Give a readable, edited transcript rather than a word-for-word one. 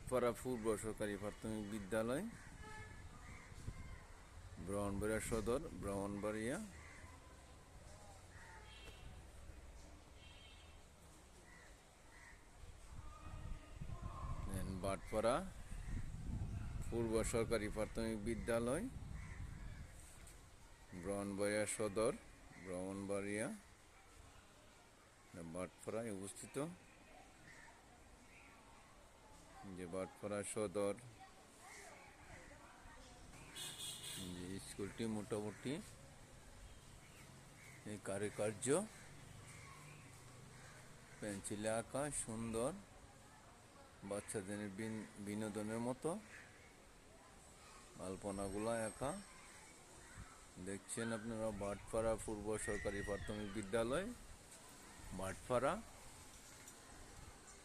বাটপাড়া পূর্ব সরকারি প্রাথমিক বিদ্যালয়, ব্রাহ্মণবাড়িয়া সদর, ব্রাহ্মণবাড়িয়া। বাটপাড়া পূর্ব সরকারি প্রাথমিক বিদ্যালয়, ব্রাহ্মণবাড়িয়া সদর, ব্রাহ্মণবাড়িয়া, বাটপাড়ায় অবস্থিত। যে বাটপাড়া সদর, যে স্কুলটি মোটামুটি এই কারুকার্য, পেন্সিলে আঁকা, সুন্দর, বাচ্চাদের বিনোদনের মতো আলপনাগুলো আঁকা। দেখছেন আপনারা বাটপাড়া পূর্ব সরকারি প্রাথমিক বিদ্যালয়, বাটপাড়া।